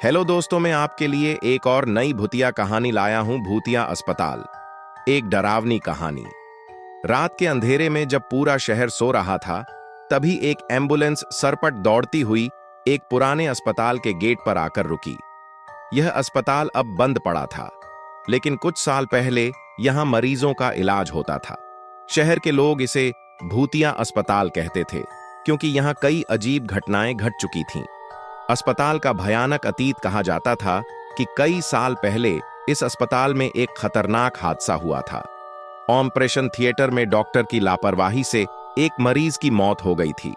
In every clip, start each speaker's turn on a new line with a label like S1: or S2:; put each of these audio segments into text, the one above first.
S1: Hello दोस्तों, मैं आपके लिए एक और नई भूतिया कहानी लाया हूं। भूतिया अस्पताल, एक डरावनी कहानी। रात के अंधेरे में जब पूरा शहर सो रहा था, तभी एक एम्बुलेंस सरपट दौड़ती हुई एक पुराने अस्पताल के गेट पर आकर रुकी। यह अस्पताल अब बंद पड़ा था, लेकिन कुछ साल पहले यहां मरीजों का इलाज होता था। शहर के लोग इसे भूतिया अस्पताल कहते थे, क्योंकि यहां कई अजीब घटनाएं घट चुकी थीं। अस्पताल का भयानक अतीत कहा जाता था कि कई साल पहले इस अस्पताल में एक खतरनाक हादसा हुआ था। ऑपरेशन थिएटर में डॉक्टर की लापरवाही से एक मरीज की मौत हो गई थी,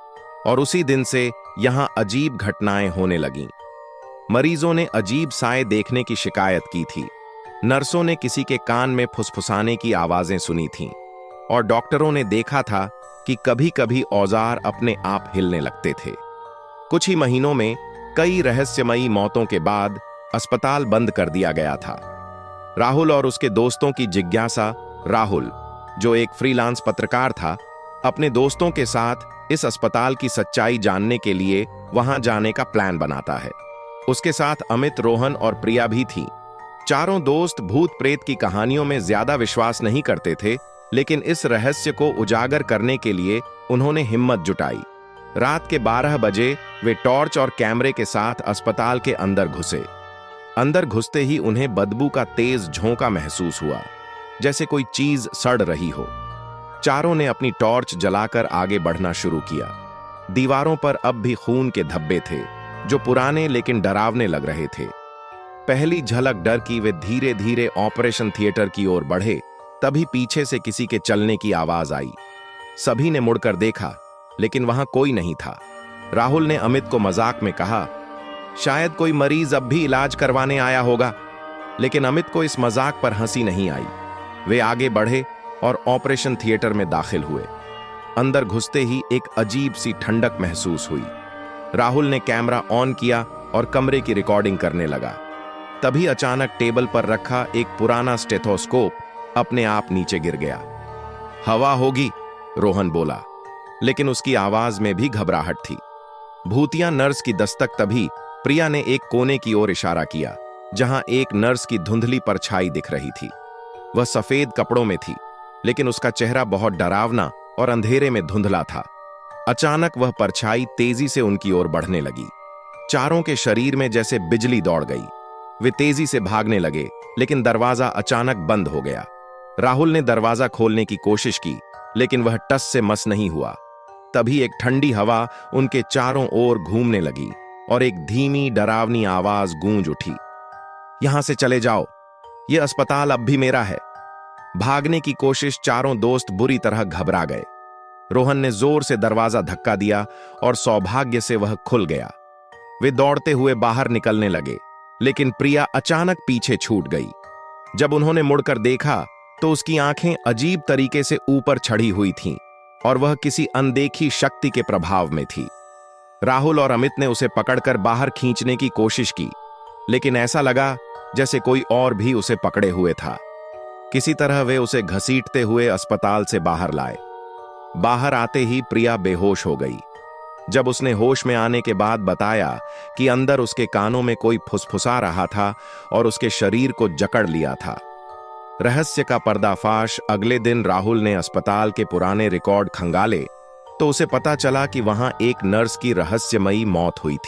S1: और उसी दिन से यहां अजीब घटनाएं होने लगीं। मरीजों ने अजीब साए देखने की शिकायत की थी, नर्सों ने किसी के कान में फुसफुसाने की आवाजें सुनी थीं, और डॉक्टरों ने देखा था कि कभी-कभी औजार अपने आप हिलने लगते थे। कुछ ही महीनों में कई रहस्यमयी मौतों के बाद अस्पताल बंद कर दिया गया था। राहुल और उसके दोस्तों की जिज्ञासा। राहुल, जो एक फ्रीलांस पत्रकार था, अपने दोस्तों के साथ इस अस्पताल की सच्चाई जानने के लिए वहां जाने का प्लान बनाता है। उसके साथ अमित, रोहन और प्रिया भी थी। चारों दोस्त भूत प्रेत की कहानियों में ज्यादा विश्वास नहीं करते थे, लेकिन इस रहस्य को उजागर करने के लिए उन्होंने हिम्मत जुटाई। रात के 12 बजे वे टॉर्च और कैमरे के साथ अस्पताल के अंदर घुसे। अंदर घुसते ही उन्हें बदबू का तेज झोंका महसूस हुआ, जैसे कोई चीज सड़ रही हो। चारों ने अपनी टॉर्च जलाकर आगे बढ़ना शुरू किया। दीवारों पर अब भी खून के धब्बे थे, जो पुराने लेकिन डरावने लग रहे थे। पहली झलक डर की वे धीरे धीरे ऑपरेशन थिएटर की ओर बढ़े, तभी पीछे से किसी के चलने की आवाज आई। सभी ने मुड़कर देखा, लेकिन वहां कोई नहीं था। राहुल ने अमित को मजाक में कहा, शायद कोई मरीज अब भी इलाज करवाने आया होगा, लेकिन अमित को इस मजाक पर हंसी नहीं आई। वे आगे बढ़े और ऑपरेशन थिएटर में दाखिल हुए। अंदर घुसते ही एक अजीब सी ठंडक महसूस हुई। राहुल ने कैमरा ऑन किया और कमरे की रिकॉर्डिंग करने लगा। तभी अचानक टेबल पर रखा एक पुराना स्टेथोस्कोप अपने आप नीचे गिर गया। हवा होगी, रोहन बोला, लेकिन उसकी आवाज में भी घबराहट थी। भूतिया नर्स की दस्तक। तभी प्रिया ने एक कोने की ओर इशारा किया, जहां एक नर्स की धुंधली परछाई दिख रही थी। वह सफेद कपड़ों में थी, लेकिन उसका चेहरा बहुत डरावना और अंधेरे में धुंधला था। अचानक वह परछाई तेजी से उनकी ओर बढ़ने लगी। चारों के शरीर में जैसे बिजली दौड़ गई। वे तेजी से भागने लगे, लेकिन दरवाजा अचानक बंद हो गया। राहुल ने दरवाजा खोलने की कोशिश की, लेकिन वह टस से मस नहीं हुआ। तभी एक ठंडी हवा उनके चारों ओर घूमने लगी और एक धीमी डरावनी आवाज गूंज उठी, यहां से चले जाओ, यह अस्पताल अब भी मेरा है। भागने की कोशिश चारों दोस्त बुरी तरह घबरा गए। रोहन ने जोर से दरवाजा धक्का दिया और सौभाग्य से वह खुल गया। वे दौड़ते हुए बाहर निकलने लगे, लेकिन प्रिया अचानक पीछे छूट गई। जब उन्होंने मुड़कर देखा तो उसकी आंखें अजीब तरीके से ऊपर चढ़ी हुई थीं, और वह किसी अनदेखी शक्ति के प्रभाव में थी। राहुल और अमित ने उसे पकड़कर बाहर खींचने की कोशिश की, लेकिन ऐसा लगा जैसे कोई और भी उसे पकड़े हुए था। किसी तरह वे उसे घसीटते हुए अस्पताल से बाहर लाए। बाहर आते ही प्रिया बेहोश हो गई। जब उसने होश में आने के बाद बताया कि अंदर उसके कानों में कोई फुसफुसा रहा था और उसके शरीर को जकड़ लिया था। रहस्य का पर्दाफाश। अगले दिन राहुल ने अस्पताल के पुराने रिकॉर्ड खंगाले, तो उसे पता चला कि वहां एक नर्स की रहस्यमयी मौत हुई थी।